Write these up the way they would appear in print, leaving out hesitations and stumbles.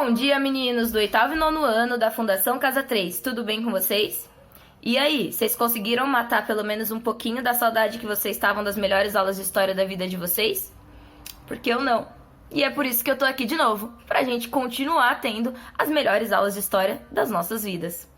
Bom dia, meninos do oitavo e nono ano da Fundação Casa 3. Tudo bem com vocês? E aí, vocês conseguiram matar pelo menos um pouquinho da saudade que vocês estavam das melhores aulas de história da vida de vocês? Porque eu não. E é por isso que eu tô aqui de novo, pra gente continuar tendo as melhores aulas de história das nossas vidas.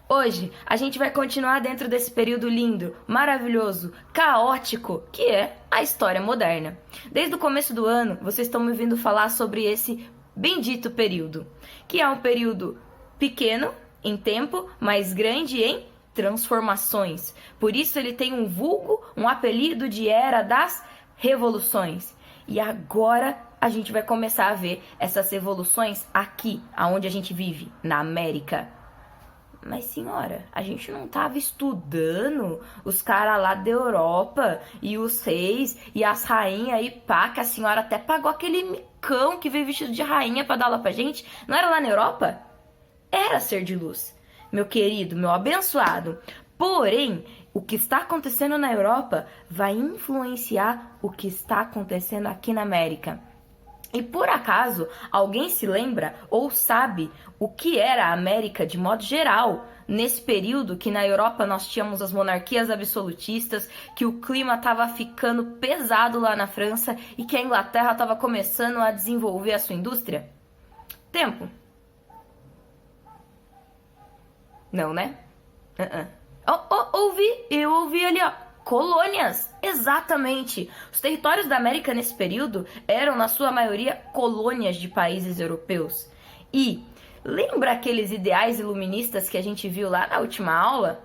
Hoje, a gente vai continuar dentro desse período lindo, maravilhoso, caótico, que é a história moderna. Desde o começo do ano, vocês estão me ouvindo falar sobre esse bendito período, que é um período pequeno em tempo, mas grande em transformações. Por isso ele tem um vulgo, um apelido de Era das Revoluções. E agora a gente vai começar a ver essas revoluções aqui, aonde a gente vive, na América. Mas, senhora, a gente não tava estudando os caras lá da Europa e os reis e as rainhas e pá, que a senhora até pagou aquele micão que veio vestido de rainha pra dar aula pra gente? Não era lá na Europa? Era ser de luz, meu querido, meu abençoado. Porém, o que está acontecendo na Europa vai influenciar o que está acontecendo aqui na América. E por acaso, alguém se lembra ou sabe o que era a América de modo geral, nesse período que na Europa nós tínhamos as monarquias absolutistas, que o clima estava ficando pesado lá na França e que a Inglaterra estava começando a desenvolver a sua indústria? Tempo. Não, né? Eu ouvi ali, ó. Colônias, exatamente. Os territórios da América nesse período eram, na sua maioria, colônias de países europeus. E lembra aqueles ideais iluministas que a gente viu lá na última aula?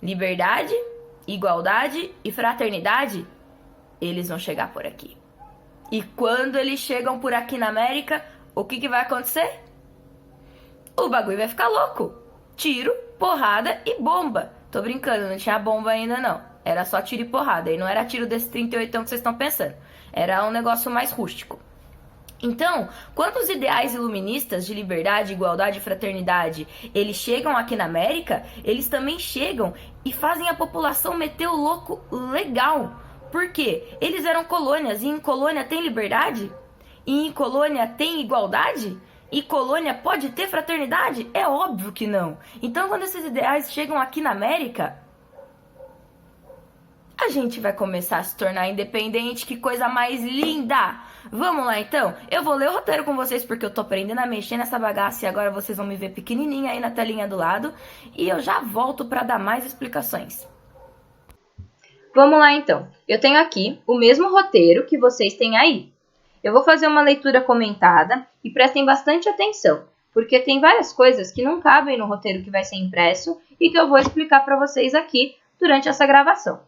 Liberdade, igualdade e fraternidade? Eles vão chegar por aqui. E quando eles chegam por aqui na América, o que vai acontecer? O bagulho vai ficar louco. Tiro, porrada e bomba. Tô brincando, não tinha bomba ainda não. Era só tiro e porrada. E não era tiro desse 38 que vocês estão pensando. Era um negócio mais rústico. Então, quando os ideais iluministas de liberdade, igualdade e fraternidade, eles chegam aqui na América, eles também chegam e fazem a população meter o louco legal. Por quê? Eles eram colônias e em colônia tem liberdade? E em colônia tem igualdade? E colônia pode ter fraternidade? É óbvio que não. Então, quando esses ideais chegam aqui na América, a gente vai começar a se tornar independente. Que coisa mais linda! Vamos lá, então? Eu vou ler o roteiro com vocês porque eu tô aprendendo a mexer nessa bagaça e agora vocês vão me ver pequenininha aí na telinha do lado. E eu já volto para dar mais explicações. Vamos lá, então. Eu tenho aqui o mesmo roteiro que vocês têm aí. Eu vou fazer uma leitura comentada e prestem bastante atenção, porque tem várias coisas que não cabem no roteiro que vai ser impresso e que eu vou explicar para vocês aqui durante essa gravação.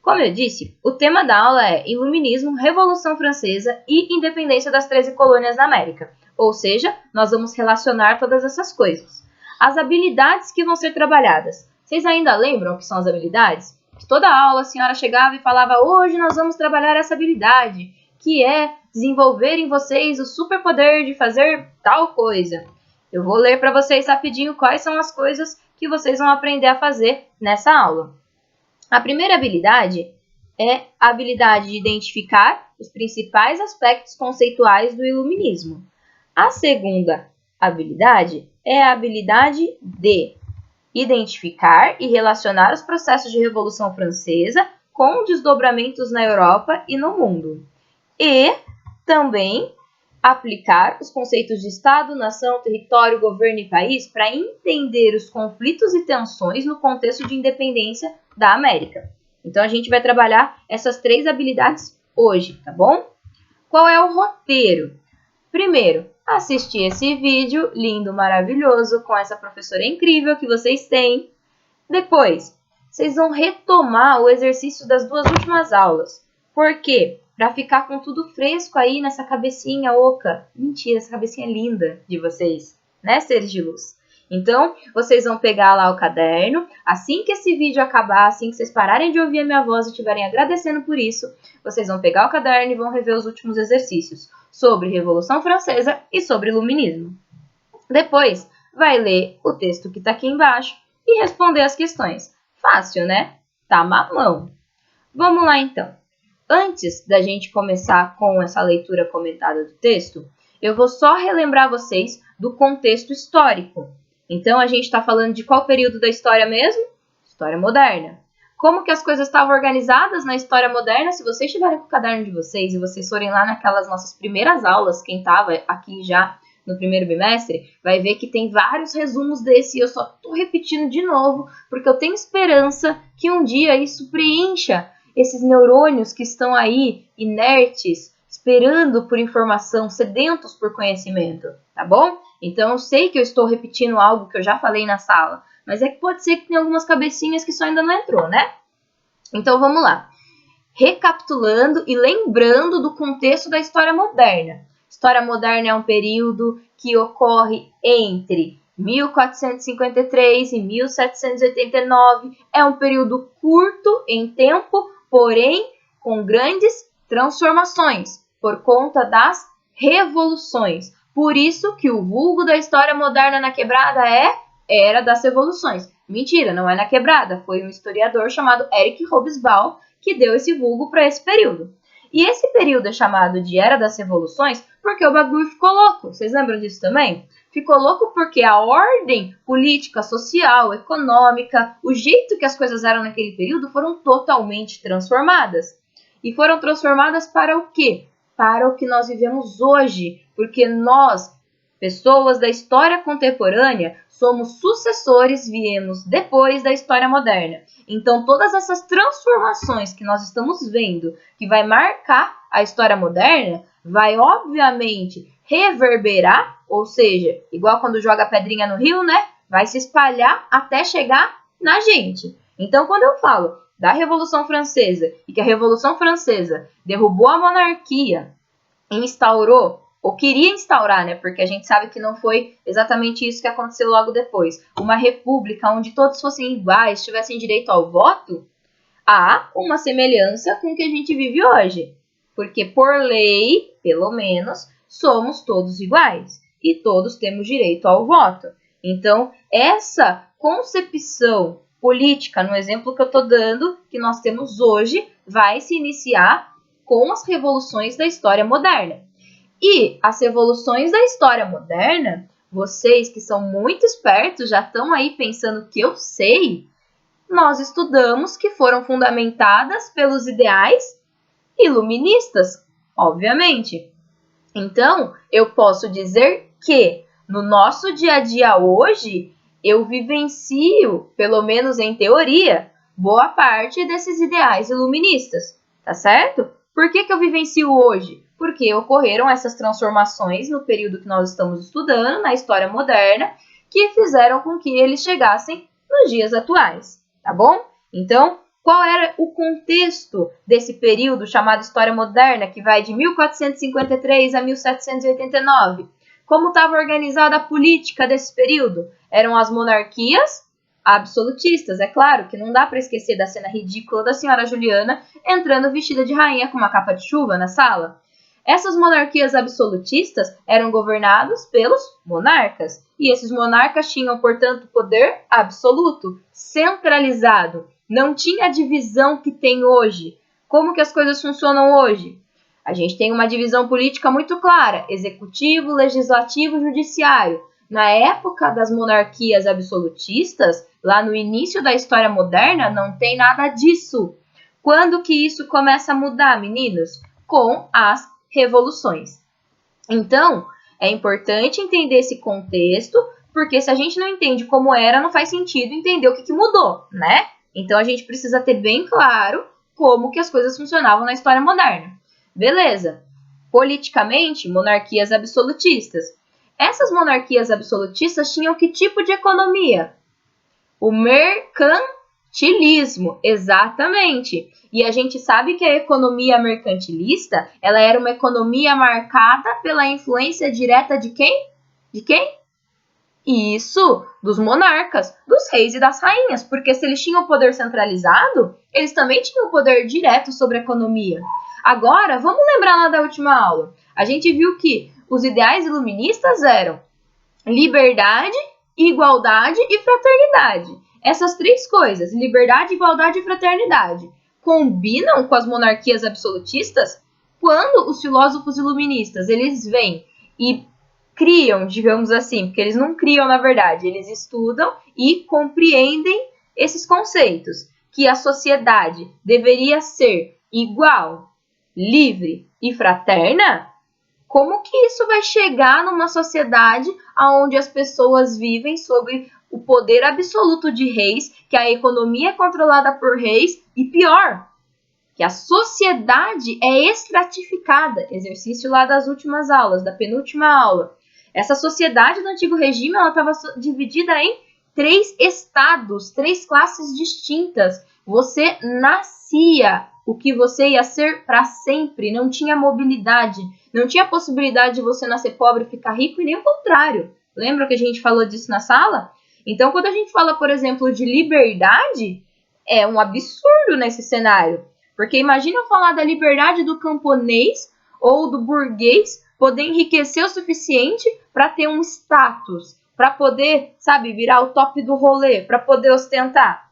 Como eu disse, o tema da aula é Iluminismo, Revolução Francesa e Independência das 13 colônias da América. Ou seja, nós vamos relacionar todas essas coisas. As habilidades que vão ser trabalhadas. Vocês ainda lembram o que são as habilidades? Toda aula a senhora chegava e falava: hoje nós vamos trabalhar essa habilidade, que é desenvolver em vocês o superpoder de fazer tal coisa. Eu vou ler para vocês rapidinho quais são as coisas que vocês vão aprender a fazer nessa aula. A primeira habilidade é a habilidade de identificar os principais aspectos conceituais do iluminismo. A segunda habilidade é a habilidade de identificar e relacionar os processos de Revolução Francesa com desdobramentos na Europa e no mundo. E também aplicar os conceitos de Estado, nação, território, governo e país para entender os conflitos e tensões no contexto de independência da América. Então, a gente vai trabalhar essas 3 habilidades hoje, tá bom? Qual é o roteiro? Primeiro, assistir esse vídeo lindo, maravilhoso, com essa professora incrível que vocês têm. Depois, vocês vão retomar o exercício das 2 últimas aulas. Por quê? Para ficar com tudo fresco aí nessa cabecinha oca. Mentira, essa cabecinha linda de vocês, né, seres de luz? Então, vocês vão pegar lá o caderno. Assim que esse vídeo acabar, assim que vocês pararem de ouvir a minha voz e estiverem agradecendo por isso, vocês vão pegar o caderno e vão rever os últimos exercícios sobre Revolução Francesa e sobre Iluminismo. Depois, vai ler o texto que está aqui embaixo e responder as questões. Fácil, né? Tá mamão. Vamos lá, então. Antes da gente começar com essa leitura comentada do texto, Eu vou só relembrar vocês do contexto histórico. Então, a gente está falando de qual período da história mesmo? História moderna. Como que as coisas estavam organizadas na história moderna? Se vocês estiverem com o caderno de vocês e vocês forem lá naquelas nossas primeiras aulas, quem estava aqui já no primeiro bimestre, vai ver que tem vários resumos desse e eu só estou repetindo de novo, porque eu tenho esperança que um dia isso preencha esses neurônios que estão aí inertes, esperando por informação, sedentos por conhecimento, tá bom? Então eu sei que eu estou repetindo algo que eu já falei na sala, mas é que pode ser que tenha algumas cabecinhas que só ainda não entrou, né? Então vamos lá. Recapitulando e lembrando do contexto da história moderna. História moderna é um período que ocorre entre 1453 e 1789. É um período curto em tempo, porém com grandes transformações por conta das revoluções. Por isso que o vulgo da história moderna na quebrada é Era das Revoluções. Mentira, não é na quebrada. Foi um historiador chamado Eric Hobsbawm que deu esse vulgo para esse período. E esse período é chamado de Era das Revoluções porque o bagulho ficou louco. Vocês lembram disso também? Ficou louco porque a ordem política, social, econômica, o jeito que as coisas eram naquele período foram totalmente transformadas. E foram transformadas para o quê? Para o que nós vivemos hoje. Porque nós, pessoas da história contemporânea, somos sucessores, viemos depois da história moderna. Então, todas essas transformações que nós estamos vendo, que vai marcar a história moderna, vai, obviamente, reverberar, ou seja, igual quando joga pedrinha no rio, né? Vai se espalhar até chegar na gente. Então, quando eu falo da Revolução Francesa e que a Revolução Francesa derrubou a monarquia e instaurou, ou queria instaurar, né? Porque a gente sabe que não foi exatamente isso que aconteceu logo depois. Uma república onde todos fossem iguais, tivessem direito ao voto, há uma semelhança com o que a gente vive hoje. Porque por lei, pelo menos, somos todos iguais e todos temos direito ao voto. Então, essa concepção política, no exemplo que eu estou dando, que nós temos hoje, vai se iniciar com as revoluções da história moderna. E as revoluções da história moderna, vocês que são muito espertos, já estão aí pensando que eu sei, nós estudamos que foram fundamentadas pelos ideais iluministas, obviamente. Então, eu posso dizer que no nosso dia a dia hoje, eu vivencio, pelo menos em teoria, boa parte desses ideais iluministas, tá certo? Por que eu vivencio hoje? Porque ocorreram essas transformações no período que nós estamos estudando, na história moderna, que fizeram com que eles chegassem nos dias atuais, tá bom? Então, qual era o contexto desse período chamado História Moderna, que vai de 1453 a 1789? Como estava organizada a política desse período? Eram as monarquias absolutistas, é claro que não dá para esquecer da cena ridícula da senhora Juliana entrando vestida de rainha com uma capa de chuva na sala. Essas monarquias absolutistas eram governadas pelos monarcas, e esses monarcas tinham, portanto, poder absoluto, centralizado. Não tinha a divisão que tem hoje. Como que as coisas funcionam hoje? A gente tem uma divisão política muito clara, executivo, legislativo e judiciário. Na época das monarquias absolutistas, lá no início da história moderna, não tem nada disso. Quando que isso começa a mudar, meninos? Com as revoluções. Então, é importante entender esse contexto, porque se a gente não entende como era, não faz sentido entender o que mudou, né? Então, a gente precisa ter bem claro como que as coisas funcionavam na história moderna. Beleza. Politicamente, monarquias absolutistas. Essas monarquias absolutistas tinham que tipo de economia? O mercantilismo, exatamente. E a gente sabe que a economia mercantilista, ela era uma economia marcada pela influência direta de quem? De quem? Isso, dos monarcas, dos reis e das rainhas, porque se eles tinham poder centralizado, eles também tinham poder direto sobre a economia. Agora, vamos lembrar lá da última aula. A gente viu que os ideais iluministas eram liberdade, igualdade e fraternidade. Essas três coisas, liberdade, igualdade e fraternidade, combinam com as monarquias absolutistas quando os filósofos iluministas eles veem e criam, digamos assim, porque eles não criam na verdade, eles estudam e compreendem esses conceitos, que a sociedade deveria ser igual, livre e fraterna. Como que isso vai chegar numa sociedade onde as pessoas vivem sob o poder absoluto de reis, que a economia é controlada por reis e pior, que a sociedade é estratificada, exercício lá das últimas aulas, da penúltima aula. Essa sociedade do antigo regime, ela estava dividida em 3 estados, 3 classes distintas. Você nascia, o que você ia ser para sempre, não tinha mobilidade, não tinha possibilidade de você nascer pobre e ficar rico, e nem o contrário. Lembra que a gente falou disso na sala? Então, quando a gente fala, por exemplo, de liberdade, é um absurdo nesse cenário. Porque imagina eu falar da liberdade do camponês ou do burguês poder enriquecer o suficiente para ter um status, para poder, sabe, virar o top do rolê, para poder ostentar.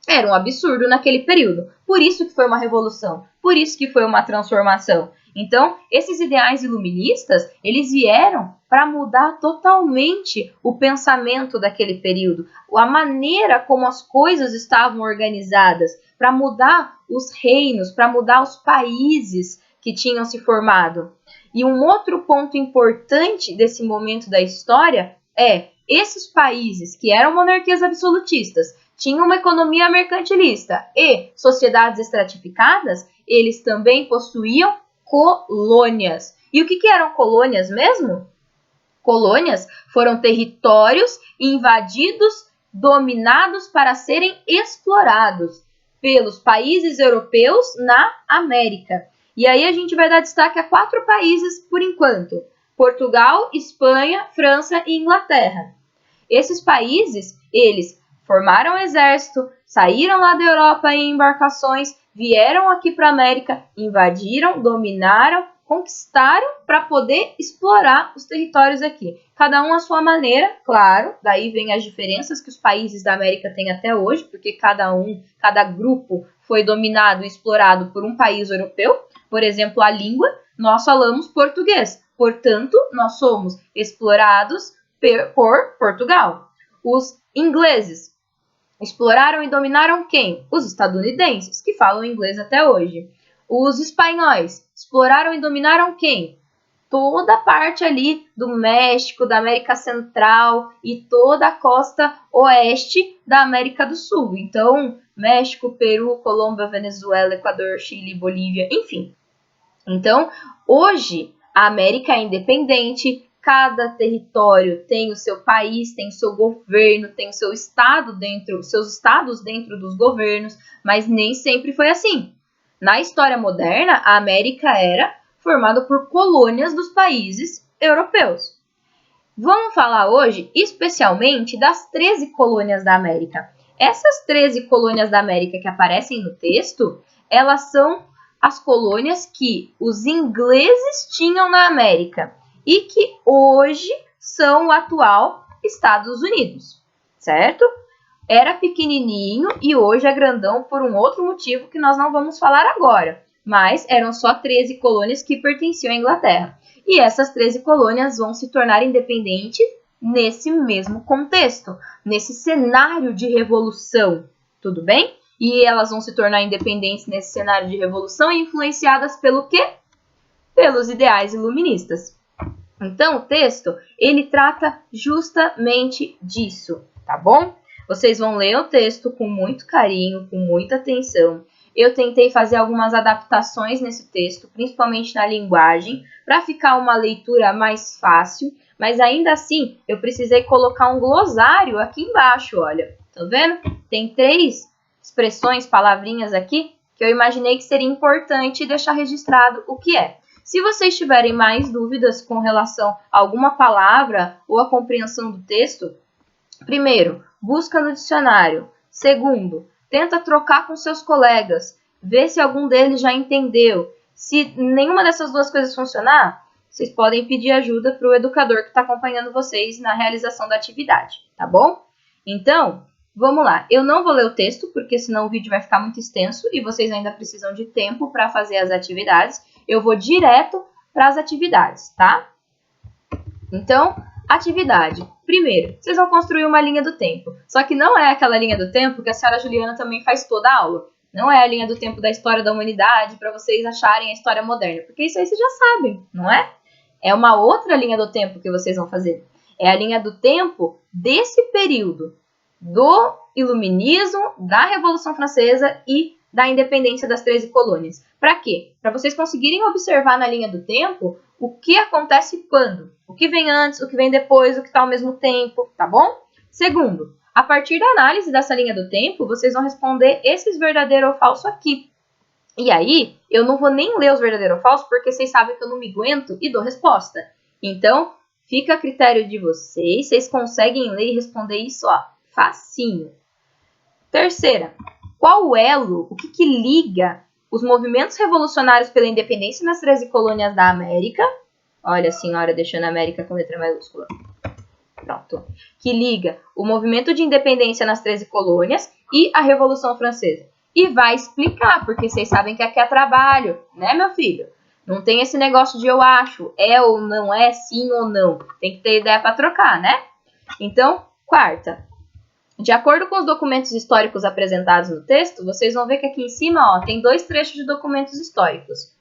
Era um absurdo naquele período. Por isso que foi uma revolução, por isso que foi uma transformação. Então, esses ideais iluministas, eles vieram para mudar totalmente o pensamento daquele período, a maneira como as coisas estavam organizadas, para mudar os reinos, para mudar os países que tinham se formado. E um outro ponto importante desse momento da história é esses países que eram monarquias absolutistas, tinham uma economia mercantilista e sociedades estratificadas, eles também possuíam colônias. E o que eram colônias mesmo? Colônias foram territórios invadidos, dominados para serem explorados pelos países europeus na América. E aí a gente vai dar destaque a 4 países por enquanto: Portugal, Espanha, França e Inglaterra. Esses países, eles formaram um exército, saíram lá da Europa em embarcações, vieram aqui para a América, invadiram, dominaram, conquistaram para poder explorar os territórios aqui. Cada um à sua maneira, claro, daí vem as diferenças que os países da América têm até hoje, porque cada grupo foi dominado e explorado por um país europeu. Por exemplo, a língua, nós falamos português, portanto, nós somos explorados por Portugal. Os ingleses exploraram e dominaram quem? Os estadunidenses, que falam inglês até hoje. Os espanhóis exploraram e dominaram quem? Toda a parte ali do México, da América Central e toda a costa oeste da América do Sul. Então, México, Peru, Colômbia, Venezuela, Equador, Chile, Bolívia, enfim. Então, hoje, a América é independente, cada território tem o seu país, tem o seu governo, tem o seu estado dentro, seus estados dentro dos governos, mas nem sempre foi assim. Na história moderna, a América era formada por colônias dos países europeus. Vamos falar hoje especialmente das 13 colônias da América. Essas 13 colônias da América que aparecem no texto, elas são as colônias que os ingleses tinham na América e que hoje são o atual Estados Unidos, certo? Era pequenininho e hoje é grandão por um outro motivo que nós não vamos falar agora, mas eram só 13 colônias que pertenciam à Inglaterra. E essas 13 colônias vão se tornar independentes nesse mesmo contexto, nesse cenário de revolução, tudo bem? E elas vão se tornar independentes nesse cenário de revolução e influenciadas pelo quê? Pelos ideais iluministas. Então, o texto, ele trata justamente disso, tá bom? Vocês vão ler o texto com muito carinho, com muita atenção. Eu tentei fazer algumas adaptações nesse texto, principalmente na linguagem, para ficar uma leitura mais fácil, mas ainda assim, eu precisei colocar um glossário aqui embaixo, olha. Tá vendo? Tem 3 expressões, palavrinhas aqui, que eu imaginei que seria importante deixar registrado o que é. Se vocês tiverem mais dúvidas com relação a alguma palavra ou a compreensão do texto, primeiro, busca no dicionário. Segundo, tenta trocar com seus colegas, vê se algum deles já entendeu. Se nenhuma dessas 2 coisas funcionar, vocês podem pedir ajuda para o educador que está acompanhando vocês na realização da atividade, tá bom? Então, vamos lá. Eu não vou ler o texto, porque senão o vídeo vai ficar muito extenso e vocês ainda precisam de tempo para fazer as atividades. Eu vou direto para as atividades, tá? Então, atividade. Primeiro, vocês vão construir uma linha do tempo. Só que não é aquela linha do tempo que a senhora Juliana também faz toda a aula. Não é a linha do tempo da história da humanidade para vocês acharem a história moderna. Porque isso aí vocês já sabem, não é? É uma outra linha do tempo que vocês vão fazer. É a linha do tempo desse período do Iluminismo, da Revolução Francesa e da independência das 13 colônias. Para quê? Para vocês conseguirem observar na linha do tempo o que acontece quando. O que vem antes, o que vem depois, o que está ao mesmo tempo, tá bom? Segundo, a partir da análise dessa linha do tempo, vocês vão responder esses verdadeiro ou falso aqui. E aí, eu não vou nem ler os verdadeiro ou falso, porque vocês sabem que eu não me aguento e dou resposta. Então, fica a critério de vocês. Vocês conseguem ler e responder isso, ó, facinho. Terceira, qual o elo, o que liga os movimentos revolucionários pela independência nas 13 colônias da América? Olha a senhora deixando a América com letra maiúscula. Pronto. Que liga o movimento de independência nas 13 colônias e a Revolução Francesa. E vai explicar, porque vocês sabem que aqui é trabalho, né, meu filho? Não tem esse negócio de eu acho, é ou não é, sim ou não. Tem que ter ideia para trocar, né? Então, quarta. De acordo com os documentos históricos apresentados no texto, vocês vão ver que aqui em cima, ó, tem 2 trechos de documentos históricos.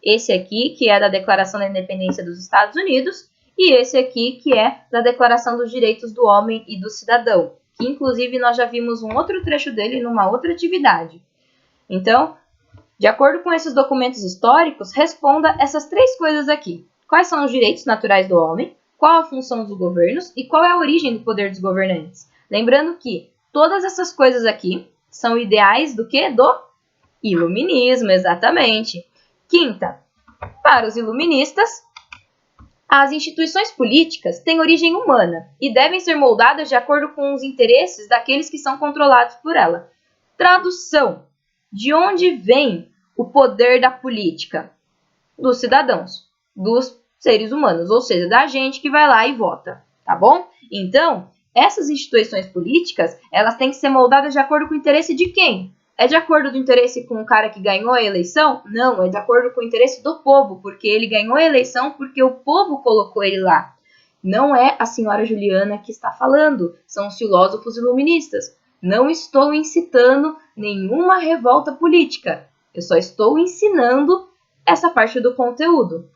Esse aqui, que é da Declaração da Independência dos Estados Unidos, e esse aqui, que é da Declaração dos Direitos do Homem e do Cidadão, que inclusive nós já vimos um outro trecho dele numa outra atividade. Então, de acordo com esses documentos históricos, responda essas 3 coisas aqui. Quais são os direitos naturais do homem? Qual a função dos governos? E qual é a origem do poder dos governantes? Lembrando que todas essas coisas aqui são ideais do quê? Do iluminismo, exatamente. Quinta, para os iluministas, as instituições políticas têm origem humana e devem ser moldadas de acordo com os interesses daqueles que são controlados por ela. Tradução. De onde vem o poder da política? Dos cidadãos, dos seres humanos, ou seja, da gente que vai lá e vota, tá bom? Então, essas instituições políticas, elas têm que ser moldadas de acordo com o interesse de quem? É de acordo do interesse com o cara que ganhou a eleição? Não, é de acordo com o interesse do povo, porque ele ganhou a eleição porque o povo colocou ele lá. Não é a senhora Juliana que está falando, são os filósofos iluministas. Não estou incitando nenhuma revolta política, eu só estou ensinando essa parte do conteúdo.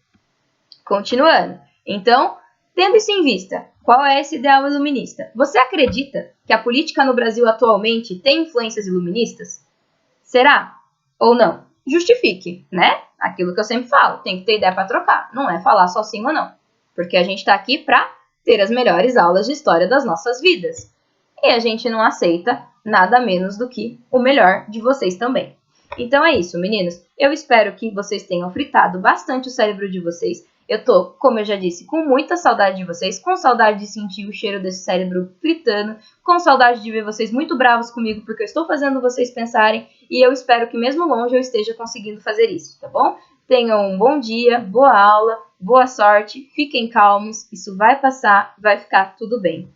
Continuando. Então, tendo isso em vista, qual é esse ideal iluminista? Você acredita que a política no Brasil atualmente tem influências iluministas? Será? Ou não? Justifique, né? Aquilo que eu sempre falo, tem que ter ideia para trocar, não é falar só sim ou não. Porque a gente está aqui para ter as melhores aulas de história das nossas vidas. E a gente não aceita nada menos do que o melhor de vocês também. Então é isso, meninos. Eu espero que vocês tenham fritado bastante o cérebro de vocês. Eu tô, como eu já disse, com muita saudade de vocês, com saudade de sentir o cheiro desse cérebro fritando, com saudade de ver vocês muito bravos comigo, porque eu estou fazendo vocês pensarem, e eu espero que mesmo longe eu esteja conseguindo fazer isso, tá bom? Tenham um bom dia, boa aula, boa sorte, fiquem calmos, isso vai passar, vai ficar tudo bem.